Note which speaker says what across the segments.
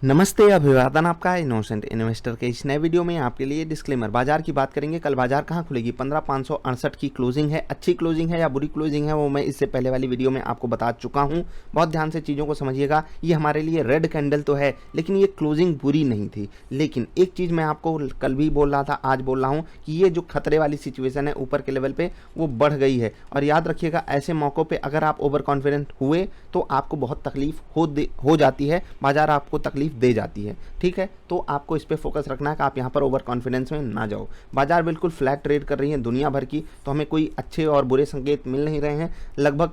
Speaker 1: नमस्ते, अभिवादन आपका इनोसेंट इन्वेस्टर के इस नए वीडियो में आपके लिए डिस्क्लेमर। बाजार की बात करेंगे। कल बाजार कहां खुलेगी? 15,568 की क्लोजिंग है। अच्छी क्लोजिंग है या बुरी क्लोजिंग है वो मैं इससे पहले वाली वीडियो में आपको बता चुका हूं। बहुत ध्यान से चीज़ों को समझिएगा। ये हमारे लिए रेड कैंडल तो है, लेकिन ये क्लोजिंग बुरी नहीं थी। लेकिन एक चीज़ मैं आपको कल भी बोल रहा था, आज बोल रहा हूँ कि ये जो खतरे वाली सिचुएशन है ऊपर के लेवल पर वो बढ़ गई है। और याद रखिएगा, ऐसे मौक़ों पर अगर आप ओवर कॉन्फिडेंट हुए तो आपको बहुत तकलीफ हो जाती है, बाजार आपको तकलीफ दे जाती है। ठीक है, तो आपको इस पे फोकस रखना है कि आप यहाँ पर ओवर कॉन्फिडेंस में ना जाओ। बाजार बिल्कुल फ्लैट ट्रेड कर रही है दुनिया भर की, तो हमें कोई अच्छे और बुरे संकेत मिल नहीं रहे हैं। लगभग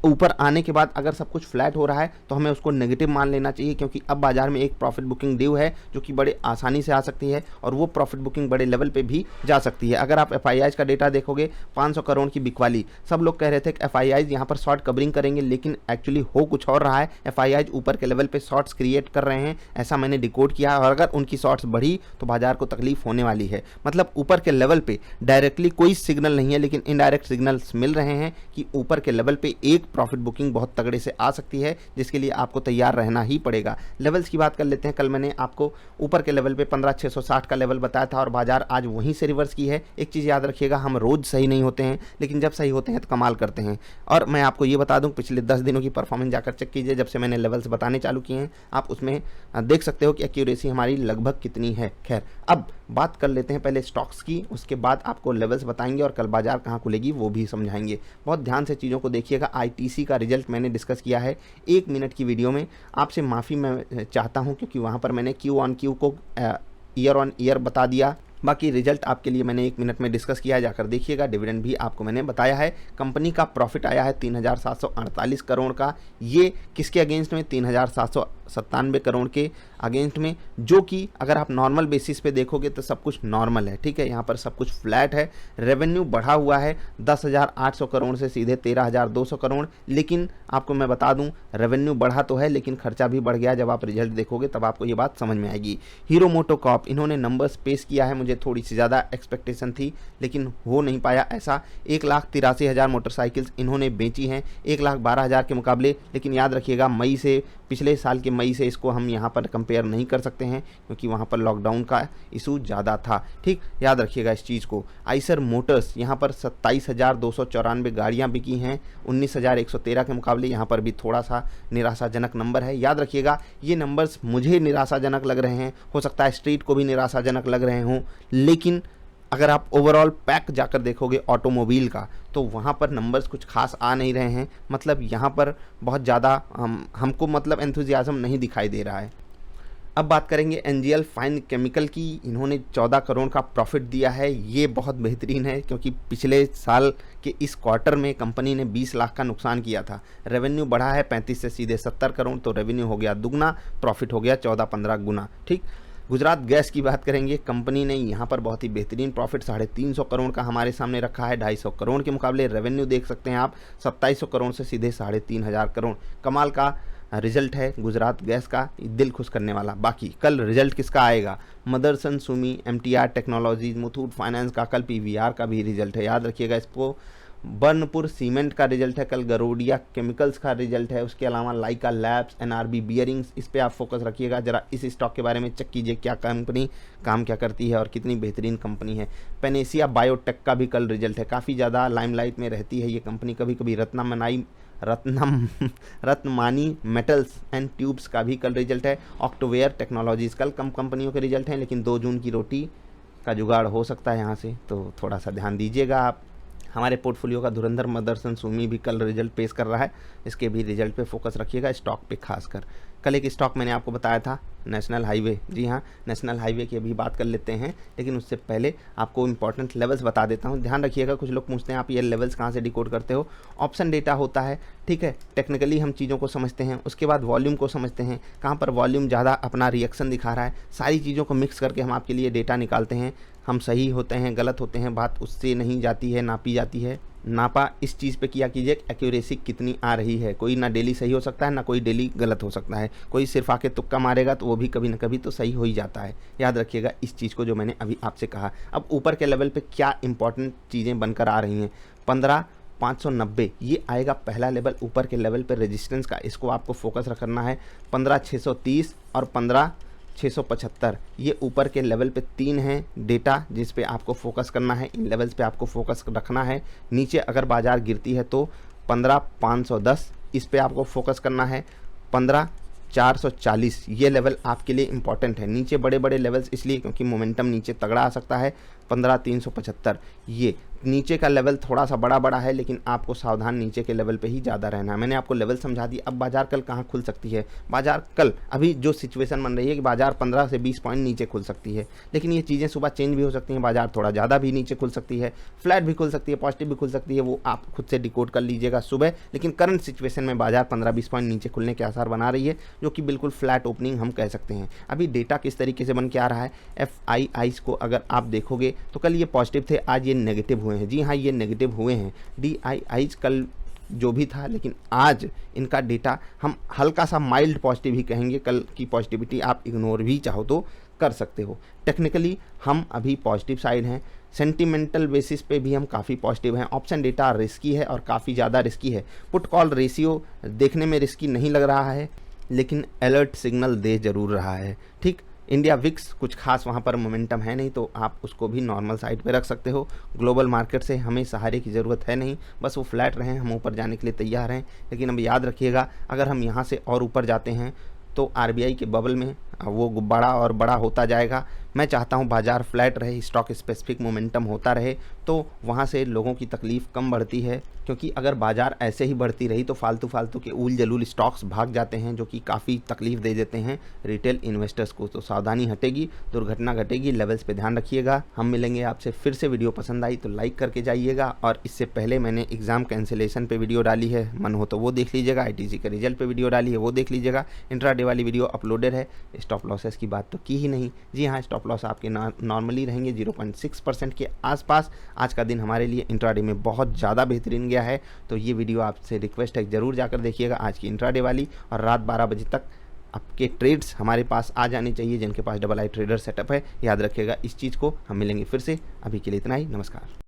Speaker 1: ऊपर आने के बाद अगर सब कुछ फ्लैट हो रहा है तो हमें उसको नेगेटिव मान लेना चाहिए, क्योंकि अब बाजार में एक प्रॉफिट बुकिंग ड्यू है जो कि बड़े आसानी से आ सकती है और वो प्रॉफिट बुकिंग बड़े लेवल पे भी जा सकती है। अगर आप एफआईआईज का डेटा देखोगे, 500 करोड़ की बिकवाली, सब लोग कह रहे थे कि एफआईआईज यहाँ पर शॉर्ट कवरिंग करेंगे, लेकिन एक्चुअली हो कुछ और रहा है। एफआईआईज ऊपर के लेवल पर शॉर्ट्स क्रिएट कर रहे हैं, ऐसा मैंने डिकोड किया है। और अगर उनकी शॉर्ट्स बढ़ी तो बाजार को तकलीफ होने वाली है। मतलब ऊपर के लेवल पे डायरेक्टली कोई सिग्नल नहीं है, लेकिन इनडायरेक्ट सिग्नल्स मिल रहे हैं कि ऊपर के लेवल पे एक प्रॉफिट बुकिंग बहुत तगड़े से आ सकती है, जिसके लिए आपको तैयार रहना ही पड़ेगा। लेवल्स की बात कर लेते हैं। कल मैंने आपको ऊपर के लेवल पे 15,660 का लेवल बताया था और बाजार आज वहीं से रिवर्स की है। एक चीज़ याद रखिएगा, हम रोज़ सही नहीं होते हैं, लेकिन जब सही होते हैं तो कमाल करते हैं। और मैं आपको ये बता दूं, पिछले 10 दिनों की परफॉर्मेंस जाकर चेक कीजिए। जब से मैंने लेवल्स बताने चालू किए हैं, आप उसमें देख सकते हो कि एक्यूरेसी हमारी लगभग कितनी है। खैर, अब बात कर लेते हैं पहले स्टॉक्स की, उसके बाद आपको लेवल्स बताएंगे और कल बाजार कहाँ खुलेगी वो भी समझाएंगे। बहुत ध्यान से चीज़ों को देखिएगा। आईटीसी का रिजल्ट मैंने डिस्कस किया है 1 मिनट की वीडियो में। आपसे माफ़ी मैं चाहता हूं, क्योंकि वहां पर मैंने क्यू ऑन क्यू को ईयर ऑन ईयर बता दिया। बाकी रिजल्ट आपके लिए मैंने 1 मिनट में डिस्कस किया है, जाकर देखिएगा। डिविडेंड भी आपको मैंने बताया है। कंपनी का प्रॉफिट आया है 3,748 करोड़ का। ये किसके अगेंस्ट में? 3,797 करोड़ के अगेंस्ट में, जो कि अगर आप नॉर्मल बेसिस पे देखोगे तो सब कुछ नॉर्मल है। ठीक है, यहाँ पर सब कुछ फ्लैट है। रेवेन्यू बढ़ा हुआ है 10,800 करोड़ से सीधे 13,200 करोड़। लेकिन आपको मैं बता दूं, रेवेन्यू बढ़ा तो है लेकिन खर्चा भी बढ़ गया। जब आप रिजल्ट देखोगे तब आपको ये बात समझ में आएगी। हीरो मोटोकॉर्प, इन्होंने नंबर्स पेश किया है। मुझे थोड़ी सी ज़्यादा एक्सपेक्टेशन थी, लेकिन हो नहीं पाया ऐसा। 1,83,000 मोटरसाइकिल्स इन्होंने बेची हैं 1,12,000 के मुकाबले। लेकिन याद रखिएगा, मई से, पिछले साल के मई से इसको हम यहाँ पर कंपेयर नहीं कर सकते हैं, क्योंकि वहाँ पर लॉकडाउन का इशू ज़्यादा था। ठीक, याद रखिएगा इस चीज़ को। आइसर मोटर्स, यहाँ पर 27,294 गाड़ियाँ बिकी हैं 19,113 के मुकाबले। यहाँ पर भी थोड़ा सा निराशाजनक नंबर है। याद रखिएगा, ये नंबर्स मुझे निराशाजनक लग रहे हैं, हो सकता है स्ट्रीट को भी निराशाजनक लग रहे हों, लेकिन अगर आप ओवरऑल पैक जाकर देखोगे ऑटोमोबाइल का, तो वहाँ पर नंबर्स कुछ खास आ नहीं रहे हैं। मतलब यहाँ पर बहुत ज़्यादा हमको मतलब एंथुजियाज्म नहीं दिखाई दे रहा है। अब बात करेंगे एनजीएल फाइन केमिकल की। इन्होंने 14 करोड़ का प्रॉफिट दिया है। ये बहुत बेहतरीन है, क्योंकि पिछले साल के इस क्वार्टर में कंपनी ने 20 लाख का नुकसान किया था। रेवेन्यू बढ़ा है 35 से सीधे 70 करोड़, तो रेवेन्यू हो गया दुगना, प्रॉफिट हो गया 14-15 गुना। ठीक, गुजरात गैस की बात करेंगे। कंपनी ने यहाँ पर बहुत ही बेहतरीन प्रॉफिट 350 करोड़ का हमारे सामने रखा है। 250 करोड़ के मुकाबले रेवेन्यू देख सकते हैं आप 2700 करोड़ से सीधे 3,500 करोड़। कमाल का रिजल्ट है गुजरात गैस का, दिल खुश करने वाला। बाकी कल रिजल्ट किसका आएगा? Motherson Sumi, MTR Technologies, Muthoot Finance का, कल पीवीआर का भी रिजल्ट है, याद रखिएगा इसको। बर्नपुर सीमेंट का रिजल्ट है कल। गरोडिया केमिकल्स का रिजल्ट है। उसके अलावा लाइका लैब्स, एनआरबी बियरिंग्स, इस पे आप फोकस रखिएगा। जरा इस स्टॉक के बारे में चेक कीजिए, क्या कंपनी काम क्या करती है और कितनी बेहतरीन कंपनी है। पेनेसिया बायोटेक का भी कल रिजल्ट है। काफ़ी ज़्यादा लाइमलाइट में रहती है ये कंपनी। कभी कभी रत्नमानी मेटल्स एंड ट्यूब्स का भी कल रिजल्ट है। ऑक्टोवेयर टेक्नोलॉजीज, कल कम कंपनियों के रिजल्ट हैं, लेकिन 2 जून की रोटी का जुगाड़ हो सकता है यहाँ से, तो थोड़ा सा ध्यान दीजिएगा आप। हमारे पोर्टफोलियो का धुरंधर मदरसन सुमी भी कल रिजल्ट पेश कर रहा है। इसके भी रिजल्ट पे फोकस रखिएगा, स्टॉक पे खासकर। कल एक स्टॉक मैंने आपको बताया था, नेशनल हाईवे। जी हाँ, नेशनल हाईवे की अभी बात कर लेते हैं, लेकिन उससे पहले आपको इंपॉर्टेंट लेवल्स बता देता हूँ। ध्यान रखिएगा, कुछ लोग पूछते हैं आप ये लेवल्स कहाँ से डिकोड करते हो? ऑप्शन डेटा होता है। ठीक है, टेक्निकली हम चीज़ों को समझते हैं, उसके बाद वॉल्यूम को समझते हैं, कहाँ पर वॉल्यूम ज़्यादा अपना रिएक्शन दिखा रहा है। सारी चीज़ों को मिक्स करके हम आपके लिए डेटा निकालते हैं। हम सही होते हैं, गलत होते हैं, बात उससे नहीं जाती है, नापी जाती है। नापा इस चीज़ पे किया कीजिए एक्यूरेसी कितनी आ रही है। कोई ना डेली सही हो सकता है, ना कोई डेली गलत हो सकता है। कोई सिर्फ आके तुक्का मारेगा तो वो भी कभी ना कभी तो सही हो ही जाता है। याद रखिएगा इस चीज़ को, जो मैंने अभी आपसे कहा। अब ऊपर के लेवल पे क्या इंपॉर्टेंट चीज़ें बनकर आ रही हैं। 1590 ये आएगा पहला लेवल ऊपर के लेवल पे रेजिस्टेंस का, इसको आपको फोकस रखना है। 15630 और 15675 ये ऊपर के लेवल पे 3 हैं डेटा जिस पे आपको फोकस करना है, इन लेवल्स पे आपको फोकस रखना है। नीचे अगर बाजार गिरती है तो 15510 इस पे आपको फोकस करना है। 15440 ये लेवल आपके लिए इंपॉर्टेंट है। नीचे बड़े बड़े लेवल्स इसलिए क्योंकि मोमेंटम नीचे तगड़ा आ सकता है। 15375 ये नीचे का लेवल थोड़ा सा बड़ा है, लेकिन आपको सावधान नीचे के लेवल पे ही ज़्यादा रहना है। मैंने आपको लेवल समझा दी। अब बाजार कल कहाँ खुल सकती है? बाजार कल अभी जो सिचुएशन बन रही है कि बाजार 15 से 20 पॉइंट नीचे खुल सकती है, लेकिन ये चीज़ें सुबह चेंज भी हो सकती हैं। बाजार थोड़ा ज़्यादा भी नीचे खुल सकती है, फ्लैट भी खुल सकती है, पॉजिटिव भी खुल सकती है, वो आप खुद से डिकोड कर लीजिएगा सुबह। लेकिन करंट सिचुएशन में बाजार 15-20 पॉइंट नीचे खुलने के आसार बना रही है, जो कि बिल्कुल फ्लैट ओपनिंग हम कह सकते हैं। अभी डेटा किस तरीके से बन के आ रहा है, FIIs को अगर आप देखोगे तो कल ये पॉजिटिव थे, आज ये नेगेटिव हुए हैं। जी हाँ, ये नेगेटिव हुए हैं। DIIs कल जो भी था, लेकिन आज इनका डेटा हम हल्का सा माइल्ड पॉजिटिव ही कहेंगे। कल की पॉजिटिविटी आप इग्नोर भी चाहो तो कर सकते हो। टेक्निकली हम अभी पॉजिटिव साइड हैं, सेंटिमेंटल बेसिस पे भी हम काफ़ी पॉजिटिव हैं। ऑप्शन डेटा रिस्की है और काफ़ी ज़्यादा रिस्की है। पुट कॉल रेशियो देखने में रिस्की नहीं लग रहा है, लेकिन अलर्ट सिग्नल दे जरूर रहा है। ठीक, इंडिया विक्स कुछ खास वहाँ पर मोमेंटम है नहीं, तो आप उसको भी नॉर्मल साइड पे रख सकते हो। ग्लोबल मार्केट से हमें सहारे की ज़रूरत है नहीं, बस वो फ्लैट रहें, हम ऊपर जाने के लिए तैयार हैं। लेकिन अब याद रखिएगा, अगर हम यहाँ से और ऊपर जाते हैं तो RBI के बबल में वो गुब्बारा और बड़ा होता जाएगा। मैं चाहता हूँ बाजार फ्लैट रहे, स्टॉक स्पेसिफिक मोमेंटम होता रहे, तो वहाँ से लोगों की तकलीफ़ कम बढ़ती है। क्योंकि अगर बाजार ऐसे ही बढ़ती रही तो फालतू के ऊल जलूल स्टॉक्स भाग जाते हैं, जो कि काफ़ी तकलीफ़ दे देते हैं रिटेल इन्वेस्टर्स को। तो सावधानी हटेगी, दुर्घटना घटेगी। लेवल्स पे ध्यान रखिएगा। हम मिलेंगे आपसे फिर से। वीडियो पसंद आई तो लाइक करके जाइएगा। और इससे पहले मैंने एग्ज़ाम कैंसिलेशन पे वीडियो डाली है, मन हो तो वो देख लीजिएगा। ITC के रिजल्ट पे वीडियो डाली है, वो देख लीजिएगा। इंट्राडे वाली वीडियो अपलोडेड है। स्टॉप लॉसेस की बात तो की ही नहीं। जी हाँ, स्टॉप लॉस आपके नॉर्मली रहेंगे 0.6% के आसपास। आज का दिन हमारे लिए इंट्राडे में बहुत ज़्यादा बेहतरीन गया है, तो ये वीडियो आपसे रिक्वेस्ट है ज़रूर जाकर देखिएगा आज की इंट्राडे वाली। और रात 12 बजे तक आपके ट्रेड्स हमारे पास आ जाने चाहिए, जिनके पास डबल आई ट्रेडर सेटअप है। याद रखिएगा इस चीज़ को। हम मिलेंगे फिर से, अभी के लिए इतना ही। नमस्कार।